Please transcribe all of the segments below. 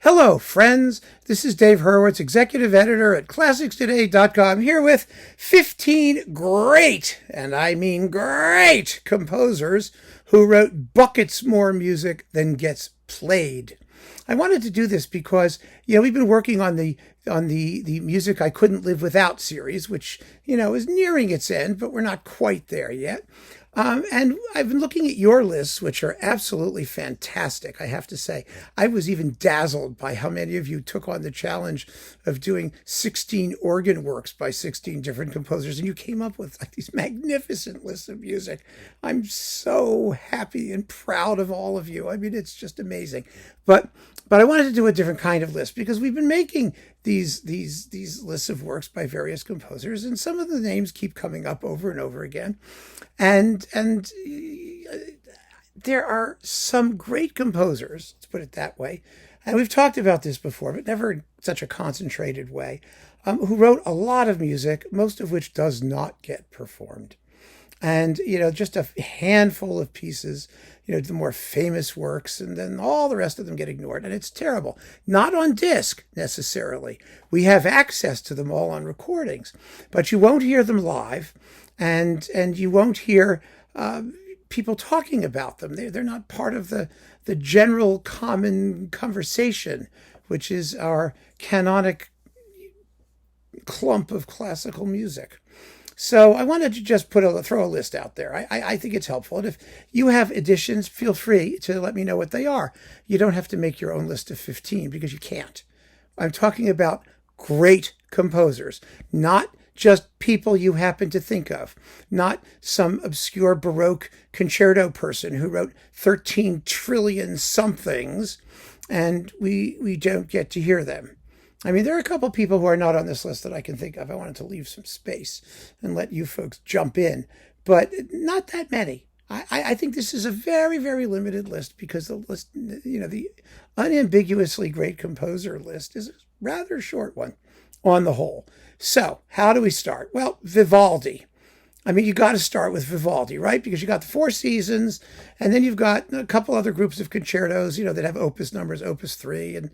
Hello, friends. This is Dave Hurwitz, executive editor at ClassicsToday.com, here with 15 great, and I mean great, composers who wrote buckets more music than gets played. I wanted to do this because, we've been working on the Music I Couldn't Live Without series, which, is nearing its end, but we're not quite there yet. And I've been looking at your lists, which are absolutely fantastic, I have to say. I was even dazzled by how many of you took on the challenge of doing 16 organ works by 16 different composers, and you came up with these magnificent lists of music. I'm so happy and proud of all of you. I mean, it's just amazing. But I wanted to do a different kind of list because we've been making these lists of works by various composers, and some of the names keep coming up over and over again. And there are some great composers, let's put it that way, and we've talked about this before, but never in such a concentrated way, who wrote a lot of music, most of which does not get performed. And, just a handful of pieces, the more famous works, and then all the rest of them get ignored. And it's terrible. Not on disc, necessarily. We have access to them all on recordings, but you won't hear them live, and you won't hear people talking about them. They're not part of the general common conversation, which is our canonic clump of classical music. So I wanted to just throw a list out there. I think it's helpful. And if you have additions, feel free to let me know what they are. You don't have to make your own list of 15 because you can't. I'm talking about great composers, not just people you happen to think of, not some obscure Baroque concerto person who wrote 13 trillion somethings and we don't get to hear them. I mean, there are a couple people who are not on this list that I can think of. I wanted to leave some space and let you folks jump in, but not that many. I think this is a very, very limited list because the list, the unambiguously great composer list is a rather short one on the whole. So how do we start? Well, Vivaldi. I mean, you got to start with Vivaldi, right? Because you got the Four Seasons, and then you've got a couple other groups of concertos, that have opus numbers, opus 3, and,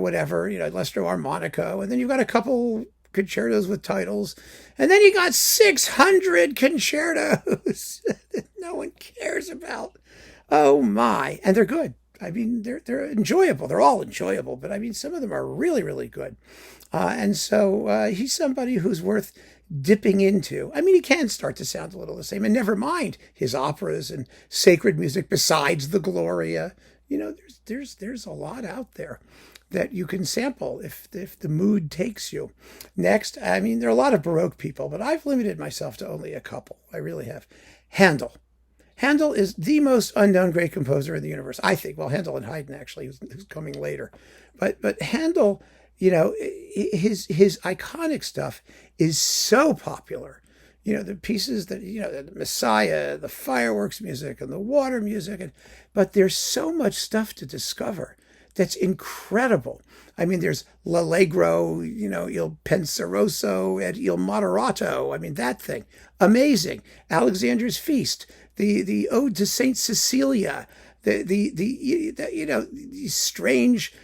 whatever, L'Estro Armonico. And then you've got a couple concertos with titles. And then you got 600 concertos that no one cares about. Oh, my. And they're good. I mean, they're enjoyable. They're all enjoyable. But, I mean, some of them are really, really good. And so he's somebody who's worth dipping into. I mean, he can start to sound a little the same, and never mind his operas and sacred music besides the Gloria. There's a lot out there that you can sample if the mood takes you. Next, I mean, there are a lot of Baroque people, but I've limited myself to only a couple. I really have. Handel. Handel is the most unknown great composer in the universe, I think. Well, Handel and Haydn, actually, who's coming later. But Handel, his iconic stuff is so popular. The pieces that, the Messiah, the fireworks music and the water music. But there's so much stuff to discover that's incredible. I mean, there's L'Allegro, Il Penseroso and Il Moderato. I mean, that thing. Amazing. Alexander's Feast, the Ode to Saint Cecilia, these strange,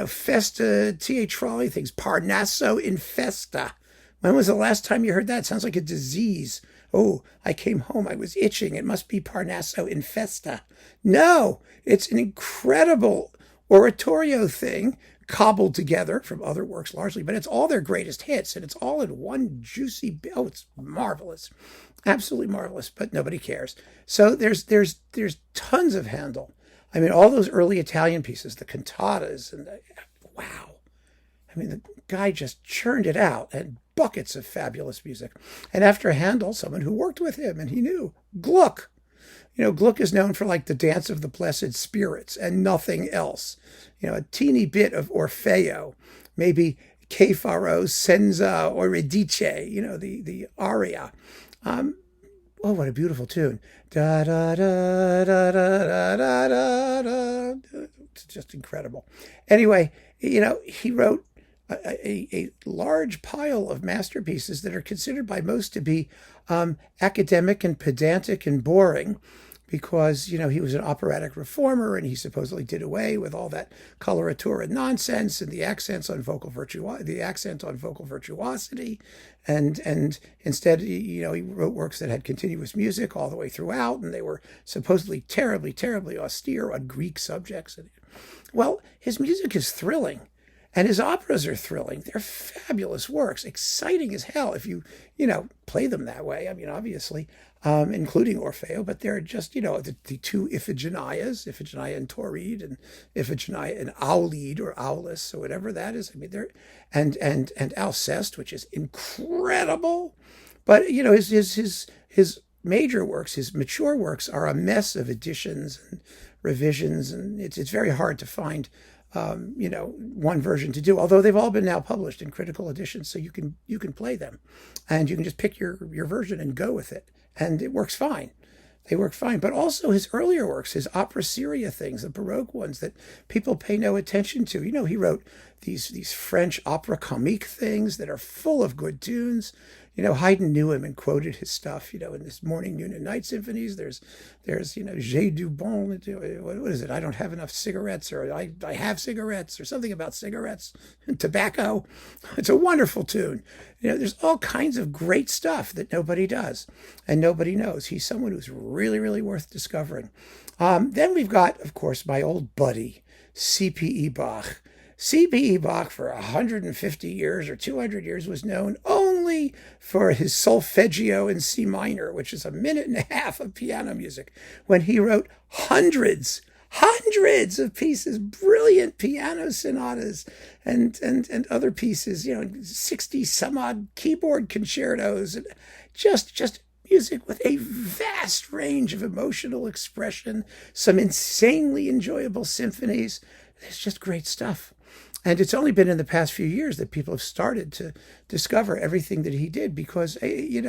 festa teatrali things, Parnasso in festa. When was the last time you heard that? It sounds like a disease. Oh, I came home, I was itching. It must be Parnasso in festa. No, it's an incredible oratorio thing, cobbled together from other works largely, but it's all their greatest hits, and it's all in one juicy, it's marvelous. Absolutely marvelous, but nobody cares. So there's tons of Handel. I mean, all those early Italian pieces, the cantatas, and wow. I mean, the guy just churned it out, and buckets of fabulous music. And after Handel, someone who worked with him, and he knew, Gluck. Gluck is known for the Dance of the Blessed Spirits and nothing else. A teeny bit of Orfeo, maybe Che farò senza Euridice, the aria. Oh, what a beautiful tune. Da, da, da, da, da, da, da, da. It's just incredible. Anyway, he wrote a large pile of masterpieces that are considered by most to be academic and pedantic and boring, because, he was an operatic reformer, and he supposedly did away with all that coloratura nonsense and the accent on vocal virtuosity, and instead, he wrote works that had continuous music all the way throughout, and they were supposedly terribly, terribly austere on Greek subjects. Well, his music is thrilling. And his operas are thrilling. They're fabulous works, exciting as hell if you, play them that way. I mean, obviously, including Orfeo, but they're just, the two Iphigenias, Iphigenia and Tauride, and Iphigenia and Aulide or Aulus or whatever that is. I mean, they're, and Alceste, which is incredible. But, his major works, his mature works, are a mess of editions and revisions, and it's very hard to find one version to do, although they've all been now published in critical editions, so you can play them, and you can just pick your version and go with it, and it works fine. They work fine. But also his earlier works, his opera seria things, the Baroque ones that people pay no attention to. He wrote these French opera comique things that are full of good tunes. Haydn knew him and quoted his stuff, in this morning, noon, and night symphonies. There's J'ai du bon, what is it? I don't have enough cigarettes, or I have cigarettes, or something about cigarettes and tobacco. It's a wonderful tune. There's all kinds of great stuff that nobody does and nobody knows. He's someone who's really, really worth discovering. Then we've got, of course, my old buddy, C.P.E. Bach. C.P.E. Bach for 150 years or 200 years was known only for his solfeggio in C minor, which is a minute and a half of piano music, when he wrote hundreds of pieces, brilliant piano sonatas and other pieces, 60 some odd keyboard concertos, and just music with a vast range of emotional expression, some insanely enjoyable symphonies. It's just great stuff. And it's only been in the past few years that people have started to discover everything that he did, because, he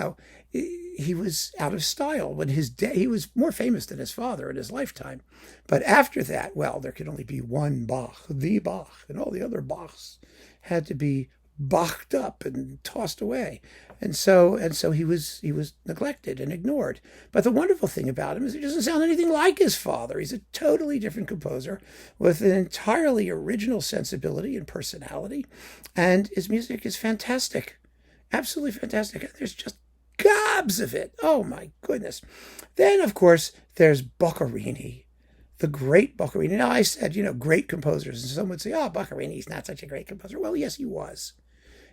was out of style. When he was more famous than his father in his lifetime. But after that, well, there could only be one Bach, the Bach, and all the other Bachs had to be Bached up and tossed away. And so he was neglected and ignored. But the wonderful thing about him is he doesn't sound anything like his father. He's a totally different composer with an entirely original sensibility and personality. And his music is fantastic. Absolutely fantastic. There's just gobs of it. Oh my goodness. Then, of course, there's Boccherini. The great Boccherini. Now, I said, great composers. And some would say, Boccherini's not such a great composer. Well, yes, he was.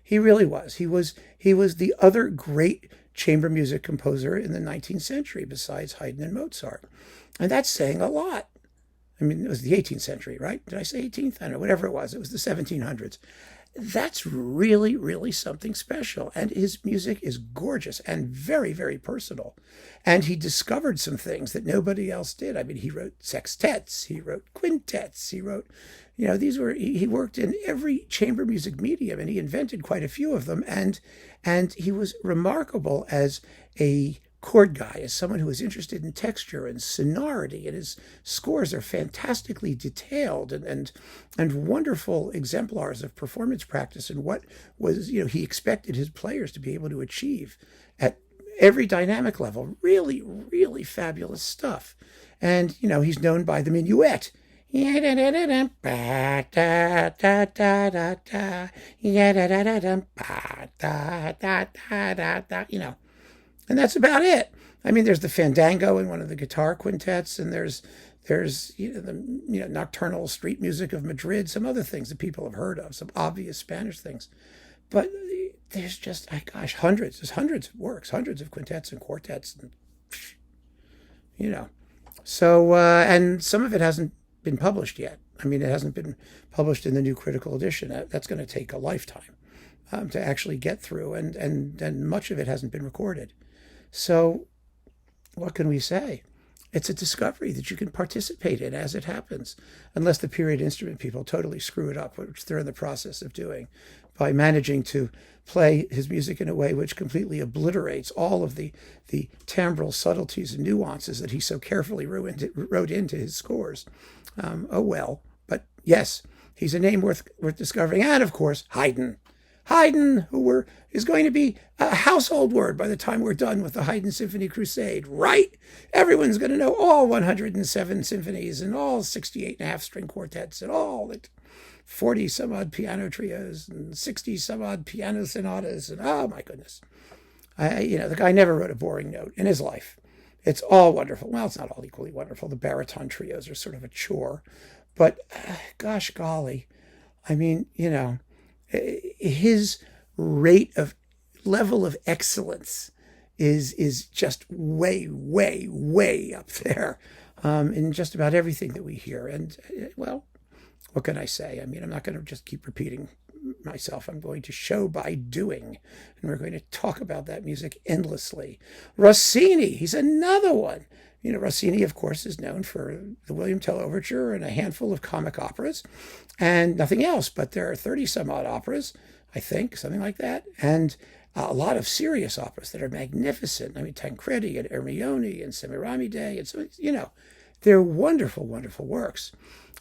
He really was. He was the other great chamber music composer in the 19th century, besides Haydn and Mozart. And that's saying a lot. I mean, it was the 18th century, right? Did I say 18th? I don't know, whatever it was. It was the 1700s. That's really, really something special. And his music is gorgeous and very, very personal. And he discovered some things that nobody else did. I mean, he wrote sextets, he wrote quintets, he wrote, he worked in every chamber music medium, and he invented quite a few of them. And he was remarkable as a chord guy, as someone who was interested in texture and sonority, and his scores are fantastically detailed and wonderful exemplars of performance practice and what was, he expected his players to be able to achieve at every dynamic level. Really, really fabulous stuff. And, he's known by the minuet. And that's about it. I mean, there's the fandango in one of the guitar quintets, and there's the nocturnal street music of Madrid, some other things that people have heard of, some obvious Spanish things. But there's just, hundreds. There's hundreds of works, hundreds of quintets and quartets, and, So, and some of it hasn't been published yet. I mean, it hasn't been published in the new critical edition. That's going to take a lifetime to actually get through, and much of it hasn't been recorded. So what can we say? It's a discovery that you can participate in as it happens, unless the period instrument people totally screw it up, which they're in the process of doing, by managing to play his music in a way which completely obliterates all of the timbral subtleties and nuances that he so carefully wrote into his scores. Oh well, but yes, he's a name worth discovering. And of course, Haydn. Haydn, is going to be a household word by the time we're done with the Haydn Symphony Crusade, right? Everyone's going to know all 107 symphonies and all 68 and a half string quartets and all the 40 some odd piano trios and 60 some odd piano sonatas. And oh my goodness. The guy never wrote a boring note in his life. It's all wonderful. Well, it's not all equally wonderful. The baritone trios are sort of a chore. But gosh golly, I mean, his level of excellence is just way, way, way up there in just about everything that we hear. And, well, what can I say? I mean, I'm not going to just keep repeating myself. I'm going to show by doing, and we're going to talk about that music endlessly. Rossini, he's another one. Rossini, of course, is known for the William Tell Overture and a handful of comic operas and nothing else, but there are 30 some odd operas, I think, something like that, and a lot of serious operas that are magnificent. I mean, Tancredi and Ermione and Semiramide, and so, they're wonderful, wonderful works.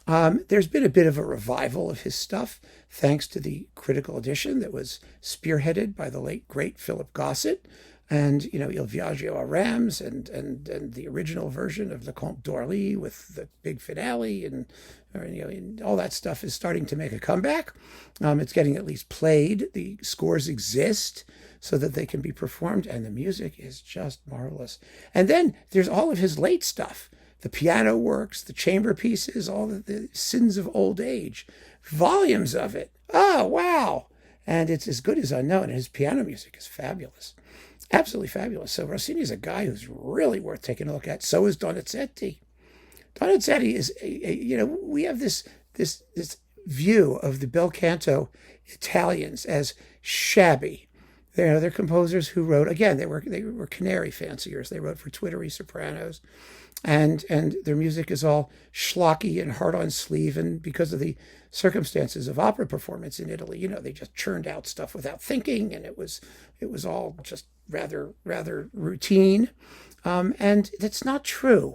There's been a bit of a revival of his stuff, thanks to the critical edition that was spearheaded by the late, great Philip Gossett, and, Il Viaggio a Rams, and the original version of the Comte d'Orly with the big finale, and all that stuff is starting to make a comeback. It's getting at least played. The scores exist so that they can be performed, and the music is just marvelous. And then there's all of his late stuff. The piano works, the chamber pieces, all the sins of old age, volumes of it. Oh, wow. And it's as good as unknown. And his piano music is fabulous, absolutely fabulous. So Rossini is a guy who's really worth taking a look at. So is Donizetti. Donizetti is, we have this view of the bel canto Italians as shabby. They're composers who wrote, again, they were canary fanciers. They wrote for twittery sopranos. And their music is all schlocky and hard on sleeve, and because of the circumstances of opera performance in Italy, they just churned out stuff without thinking, and it was all just rather routine, and that's not true.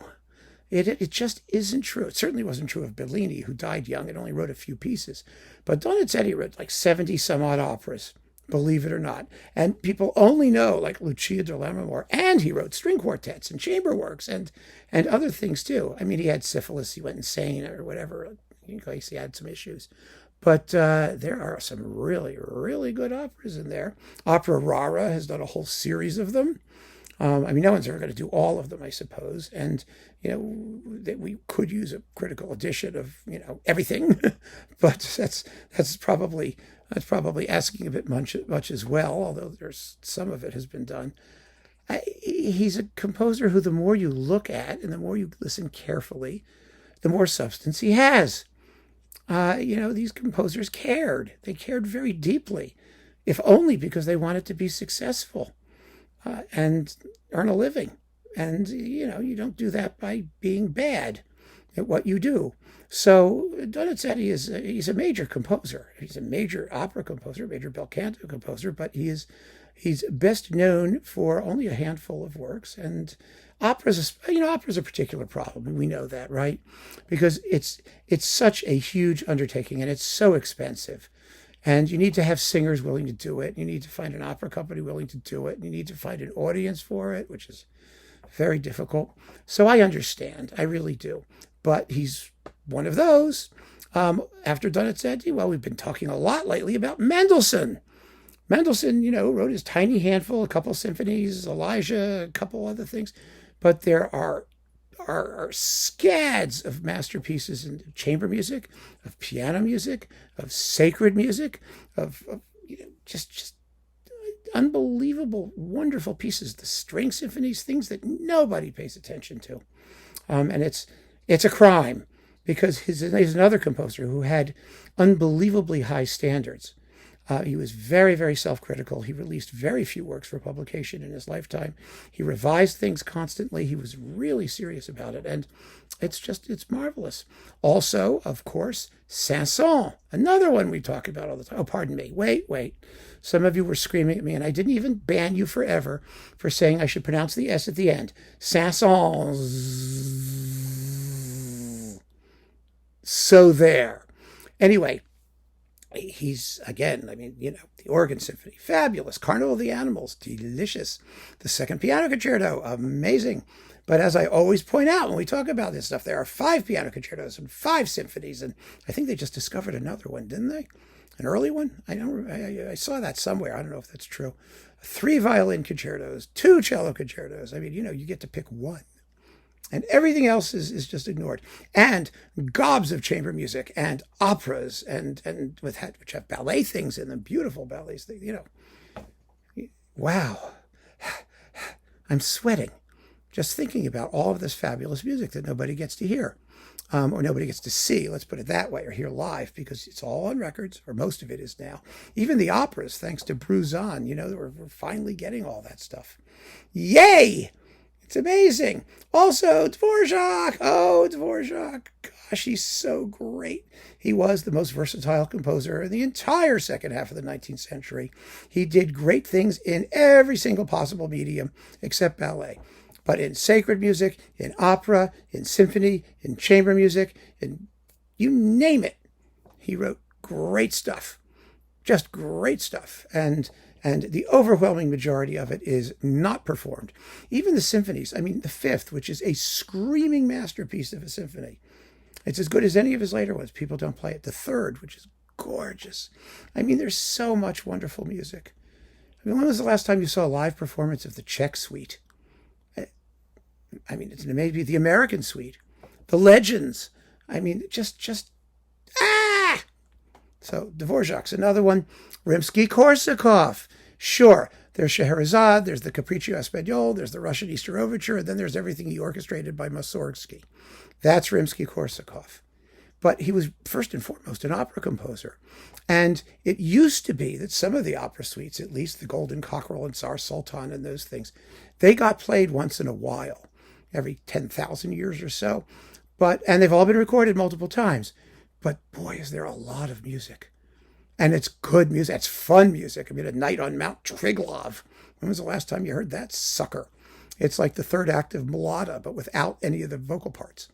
It just isn't true. It certainly wasn't true of Bellini, who died young and only wrote a few pieces, but Donizetti wrote like 70 some odd operas, believe it or not. And people only know like Lucia de Lammermoor, and he wrote string quartets and chamber works and other things too. I mean, he had syphilis, he went insane or whatever. He had some issues. But there are some really, really good operas in there. Opera Rara has done a whole series of them. No one's ever going to do all of them, I suppose. And, that we could use a critical edition of, everything. But that's probably asking a bit much as well, although there's some of it has been done. He's a composer who the more you look at and the more you listen carefully, the more substance he has. These composers cared. They cared very deeply, if only because they wanted to be successful and earn a living. And, you don't do that by being bad at what you do. So Donizetti he's a major composer. He's a major opera composer, major bel canto composer, but he's best known for only a handful of works. And opera's a particular problem. We know that, right? Because it's such a huge undertaking and it's so expensive. And you need to have singers willing to do it. You need to find an opera company willing to do it. And you need to find an audience for it, which is very difficult. So I understand. I really do. But he's one of those. After Donizetti, well, we've been talking a lot lately about Mendelssohn. Mendelssohn, wrote his tiny handful, a couple symphonies, Elijah, a couple other things. But there are scads of masterpieces in chamber music, of piano music, of sacred music, of just unbelievable, wonderful pieces. The string symphonies, things that nobody pays attention to. And it's a crime because he's another composer who had unbelievably high standards. He was very, very self-critical. He released very few works for publication in his lifetime. He revised things constantly. He was really serious about it. And it's marvelous. Also, of course, Saint-Saëns, another one we talk about all the time. Oh, pardon me. Wait. Some of you were screaming at me, and I didn't even ban you forever for saying I should pronounce the S at the end. Saint-Saëns. So there. Anyway, he's, again, I mean, the Organ Symphony, fabulous. Carnival of the Animals, delicious. The Second Piano Concerto, amazing. But as I always point out when we talk about this stuff, there are 5 piano concertos and 5 symphonies, and I think they just discovered another one, didn't they? An early one? I saw that somewhere. I don't know if that's true. 3 violin concertos, 2 cello concertos. I mean, you get to pick one. And everything else is just ignored. And gobs of chamber music and operas and which have ballet things in them, beautiful ballets. Wow. I'm sweating just thinking about all of this fabulous music that nobody gets to hear. Or nobody gets to see, let's put it that way, or hear live, because it's all on records, or most of it is now. Even the operas, thanks to Bruzon, we're finally getting all that stuff. Yay! It's amazing. Also, Dvořák. Oh, Dvořák. Gosh, he's so great. He was the most versatile composer in the entire second half of the 19th century. He did great things in every single possible medium except ballet. But in sacred music, in opera, in symphony, in chamber music, in you name it, he wrote great stuff. Just great stuff. And the overwhelming majority of it is not performed. Even the symphonies, I mean, the Fifth, which is a screaming masterpiece of a symphony. It's as good as any of his later ones. People don't play it. The Third, which is gorgeous. I mean, there's so much wonderful music. I mean, when was the last time you saw a live performance of the Czech Suite? I mean, it's maybe the American Suite, the Legends. I mean, just So Dvořák's another one. Rimsky-Korsakov. Sure, there's Scheherazade, there's the Capriccio Espagnol, there's the Russian Easter Overture, and then there's everything he orchestrated by Mussorgsky. That's Rimsky-Korsakov. But he was first and foremost an opera composer. And it used to be that some of the opera suites, at least the Golden Cockerel and Tsar Sultan and those things, they got played once in a while, every 10,000 years or so. And they've all been recorded multiple times. But boy, is there a lot of music. And it's good music. It's fun music. I mean, A Night on Mount Triglav. When was the last time you heard that sucker? It's like the third act of Mulata, but without any of the vocal parts.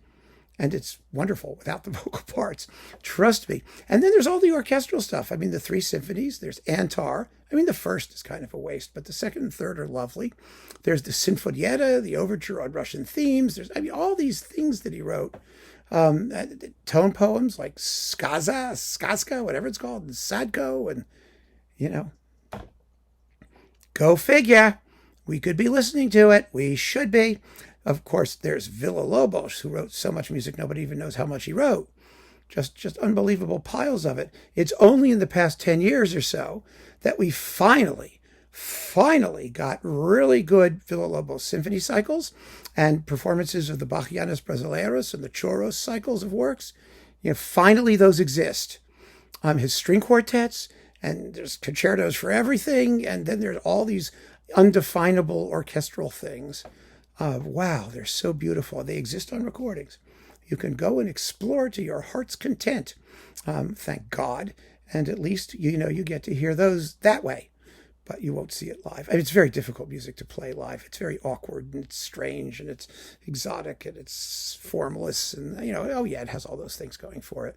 And it's wonderful without the vocal parts. Trust me. And then there's all the orchestral stuff. I mean, the 3 symphonies. There's Antar. I mean, the first is kind of a waste, but the second and third are lovely. There's the Sinfonietta, the overture on Russian themes. There's, all these things that he wrote. Tone poems like Skazka, whatever it's called, and Sadko, and, go figure. We could be listening to it. We should be. Of course, there's Villa-Lobos, who wrote so much music nobody even knows how much he wrote. Just unbelievable piles of it. It's only in the past 10 years or so that we finally got really good Villa-Lobos symphony cycles and performances of the Bachianas Brasileiras and the Choros cycles of works. Finally those exist. His string quartets, and there's concertos for everything, and then there's all these undefinable orchestral things. Wow, they're so beautiful. They exist on recordings. You can go and explore to your heart's content. Thank God. And at least, you get to hear those that way. But you won't see it live. I mean, it's very difficult music to play live. It's very awkward, and it's strange, and it's exotic, and it's formless, and, it has all those things going for it.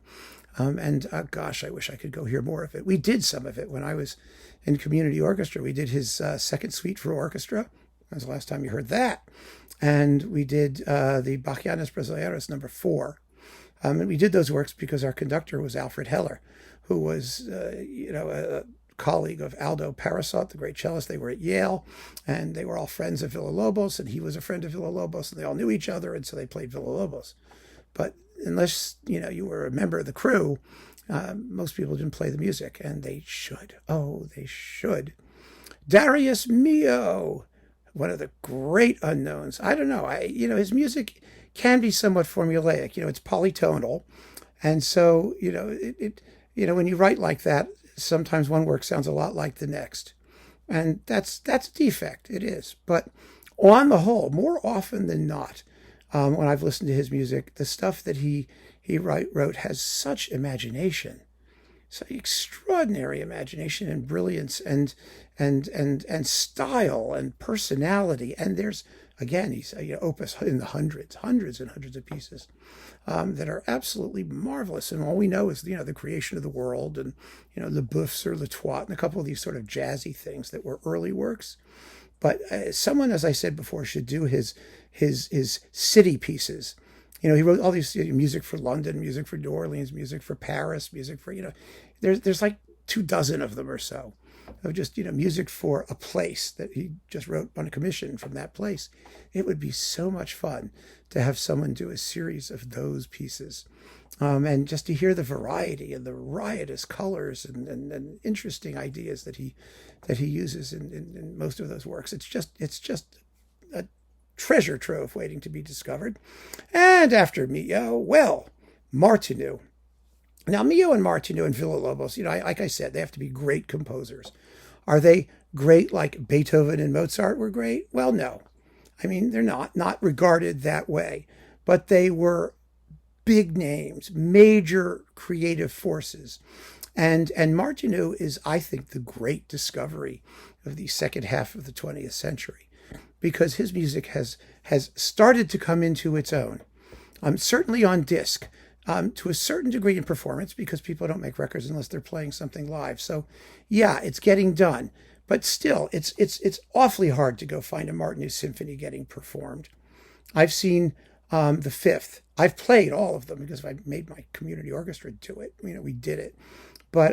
Gosh, I wish I could go hear more of it. We did some of it when I was in community orchestra. We did his second suite for orchestra. That was the last time you heard that. And we did the Bachianas Brasileiras number 4. And we did those works because our conductor was Alfred Heller, who was, a colleague of Aldo Parasot, the great cellist. They were at Yale, and they were all friends of Villa-Lobos, and he was a friend of Villa-Lobos, and they all knew each other, and so they played Villa-Lobos. But unless, you were a member of the crew, most people didn't play the music, and they should. Oh, they should. Darius Milhaud, one of the great unknowns. I don't know. His music can be somewhat formulaic. It's polytonal, and so when you write like that, sometimes one work sounds a lot like the next, and that's a defect. It is, but on the whole, more often than not, when I've listened to his music, the stuff that he wrote has such imagination, such extraordinary imagination and brilliance and style and personality, and there's Again, he's opus in the hundreds and hundreds of pieces that are absolutely marvelous. And all we know is the creation of the world and Le Boeuf sur le Toit and a couple of these sort of jazzy things that were early works. But someone, as I said before, should do his city pieces. He wrote all these music for London, music for New Orleans, music for Paris, music for there's like 24 of them or so. Of just music for a place that he just wrote on a commission from that place. It would be so much fun to have someone do a series of those pieces, and just to hear the variety and the riotous colors and interesting ideas that he uses in most of those works. It's just a treasure trove waiting to be discovered. And after Milhaud, well, Martinu. Now, Milhaud and Martinu and Villa-Lobos, like I said, they have to be great composers. Are they great like Beethoven and Mozart were great? Well, no. I mean, they're not regarded that way. But they were big names, major creative forces. And Martinu is, I think, the great discovery of the second half of the 20th century, because his music has started to come into its own, certainly on disc. To a certain degree in performance, because people don't make records unless they're playing something live. So, yeah, it's getting done, but still, it's awfully hard to go find a Martinu symphony getting performed. I've seen the Fifth. I've played all of them because I made my community orchestra do it. We did it, but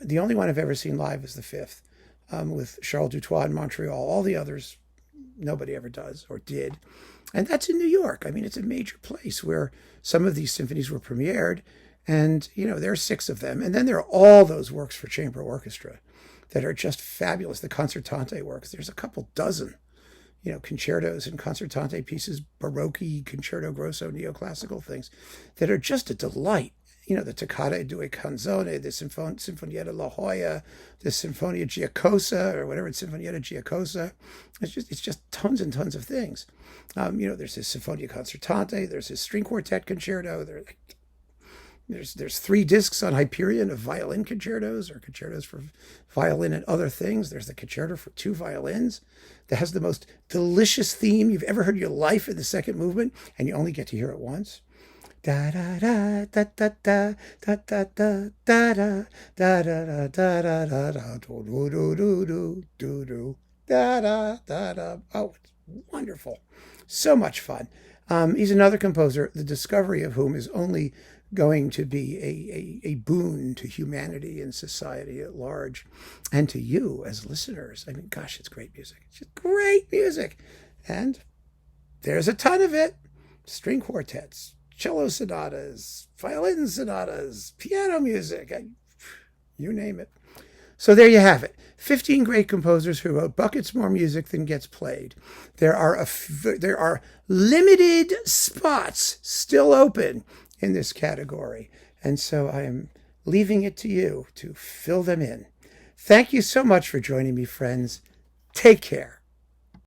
the only one I've ever seen live is the Fifth, with Charles Dutoit in Montreal. All the others, nobody ever does or did. And that's in New York. I mean, it's a major place where some of these symphonies were premiered, and there are 6 of them. And then there are all those works for chamber orchestra that are just fabulous. The concertante works. There's a couple dozen, concertos and concertante pieces, Baroque, concerto grosso, neoclassical things that are just a delight. The Toccata due Canzone, the Sinfonietta La Jolla, the Sinfonia Giacosa, or whatever, it's Sinfonietta Giacosa. It's just tons and tons of things. There's his Sinfonia Concertante, there's his string quartet concerto, there's 3 discs on Hyperion of violin concertos or concertos for violin and other things. There's the concerto for 2 violins that has the most delicious theme you've ever heard in your life in the second movement, and you only get to hear it once. Da da da da da da da da da da da da da da da da da do do do do do do da da da da. Oh, it's wonderful, so much fun. He's another composer, the discovery of whom is only going to be a boon to humanity and society at large, and to you as listeners. I mean, gosh, it's great music. It's just great music, and there's a ton of it. String quartets, cello sonatas, violin sonatas, piano music, you name it. So there you have it. 15 great composers who wrote buckets more music than gets played. There are limited spots still open in this category, and so I am leaving it to you to fill them in. Thank you so much for joining me, friends. Take care.